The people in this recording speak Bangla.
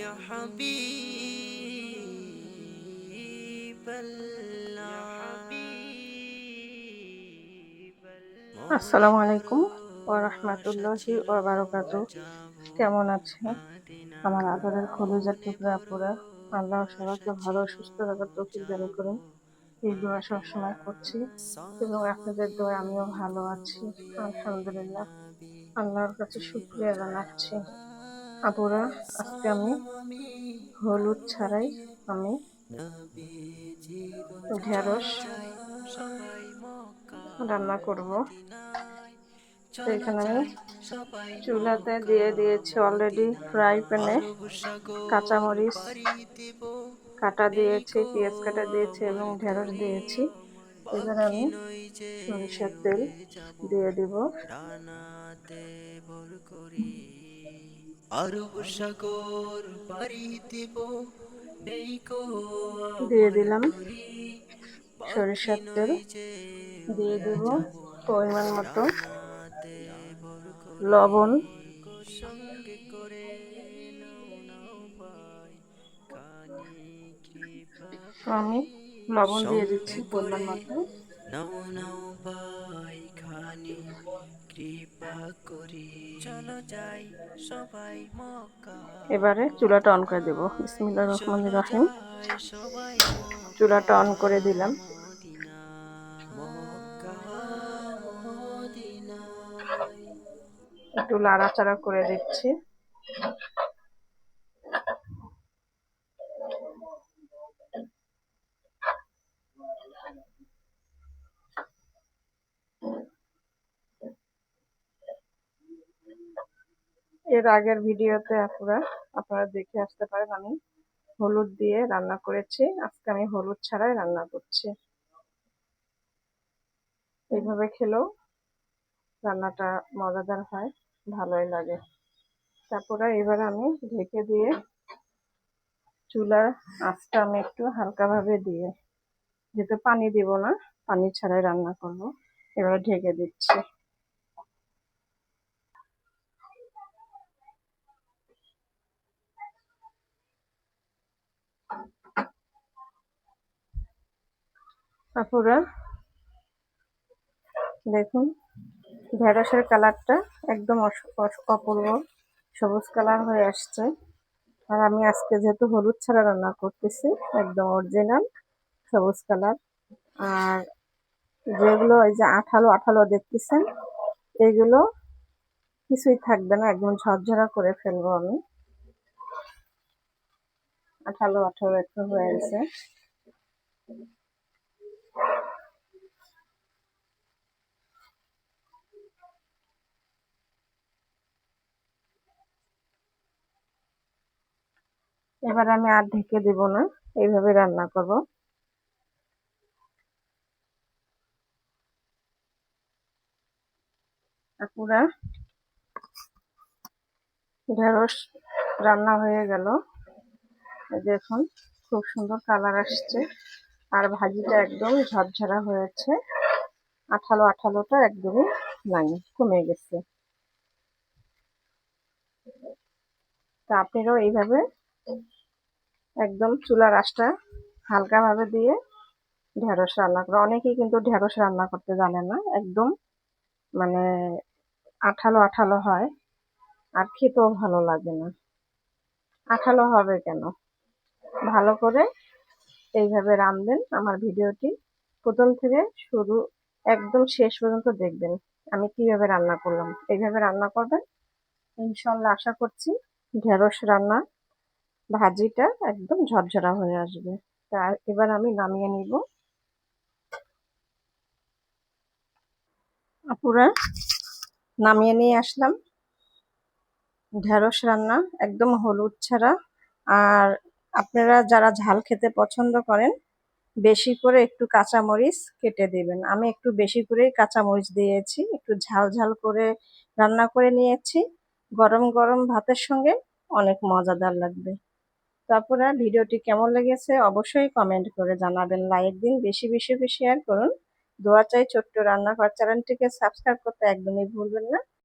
يا حبيب الله আসসালামু আলাইকুম ওয়া রাহমাতুল্লাহি ওয়া বারাকাতুহু। কেমন আছেন আমার আদরের কলিজার টুকরা আপুরা? আল্লাহ সবাইকে ভালো সুস্থ রাখার তৌফিক দান করুন, এই দোয়া সবসময় করছি এবং আপনাদের দোয়ায় আমিও ভালো আছি, আলহামদুলিল্লাহ। আল্লাহর কাছে শুকরিয়া জানাচ্ছি। আপুরা, আজকে আমি হলুদ ছাড়াই আমি ঢেঁড়স রান্না করব। তো এখানে আমি চুলাতে দিয়ে দিয়েছি অলরেডি ফ্রাই প্যানে কাঁচামরিচ কাটা দিয়েছি, পেঁয়াজ কাটা দিয়েছি এবং ঢেঁড়স দিয়েছি। এবার আমি সরিষার তেল দিয়ে দিব। দিয়ে দিলাম সরিষার তেল, দিয়ে দিব পরিমাণ মতো লবণ, আমি লবণ দিয়ে দিচ্ছি পরিমাণ মতো। নাও নাও ভাই খানি কৃপা করি চলো যাই সবাই মক্কা। এবারে চুলাটা অন করে দেব। বিসমিল্লাহির রহমানির চলো রহিম। যাই সবাই চুলাটা অন করে দিলাম। মদিনা মক্কা মদিনায়। একটু নাড়াচাড়া করে দিচ্ছি। এর আগের ভিডিওতে আপনারা দেখে আসতে পারেন, আমি হলুদ দিয়ে রান্না করেছি। আজকে আমি হলুদ ছাড়াই রান্না করছি। এইভাবে খেলেও রান্নাটা মজাদার হয়, ভালোই লাগে। তারপরে এবার আমি ঢেকে দিয়ে চুলার আঁচটা আমি একটু হালকাভাবে দিয়ে, যেহেতু পানি দিব না, পানি ছাড়াই রান্না করব, এবার ঢেকে দিচ্ছি। আপুরা দেখুন, ঢেঁড়সের কালারটা একদম অপূর্ব সবুজ কালার হয়ে আসছে। আর আমি আজকে যেহেতু হলুদ ছাড়া রান্না করতেছি, একদম অরিজিনাল সবুজ কালার। আর যেগুলো এই যে আঠালো আঠালো দেখতেছেন, এইগুলো কিছুই থাকবে না, একদম ঝরঝরা করে ফেলবো আমি। আঠালো আঠালো একটু হয়ে গেছে। এবার আমি আর ঢেকে দেব না, এইভাবে রান্না করব। আপুরা, ঢেঁড়স রান্না হয়ে গেল। দেখুন, খুব সুন্দর কালার আসছে আর ভাজিটা একদম ঝরঝরা হয়েছে। আঠালো আঠালোটা একদমই নাই, কমে গেছে। তা আপনারাও এইভাবে একদম চুলার আঁচটা হালকাভাবে দিয়ে ঢেঁড়স রান্না করে। অনেকেই কিন্তু ঢেঁড়স রান্না করতে জানে না, একদম মানে আঠালো আঠালো হয় আর খেতেও ভালো লাগে না। আঠালো হবে কেন? ভালো করে এইভাবে রাঁধবেন। আমার ভিডিওটি প্রথম থেকে শুরু একদম শেষ পর্যন্ত দেখবেন আমি কিভাবে রান্না করলাম। এইভাবে রান্না করবেন, ইনশাল্লাহ আশা করছি ঢেঁড়স রান্না ভাজিটা একদম ঝরঝরা হয়ে আসবে। তা এবার আমি নামিয়ে নিব। আপুরা, নামিয়ে নিয়ে আসলাম ঢেঁড়স রান্না একদম হলুদ ছাড়া। আর আপনারা যারা ঝাল খেতে পছন্দ করেন, বেশি করে একটু কাঁচামরিচ কেটে দিবেন। আমি একটু বেশি করেই কাঁচামরিচ দিয়েছি, একটু ঝাল ঝাল করে রান্না করে নিয়েছি। গরম গরম ভাতের সঙ্গে অনেক মজাদার লাগবে। তারপরে ভিডিওটি কেমন লেগেছে অবশ্যই কমেন্ট করে জানাবেন, লাইক দিন, বেশি বেশি শেয়ার করুন। দোয়া চাই ছোট্ট রান্নাঘর চ্যানেলটিকে সাবস্ক্রাইব করতে একদমই ভুলবেন না।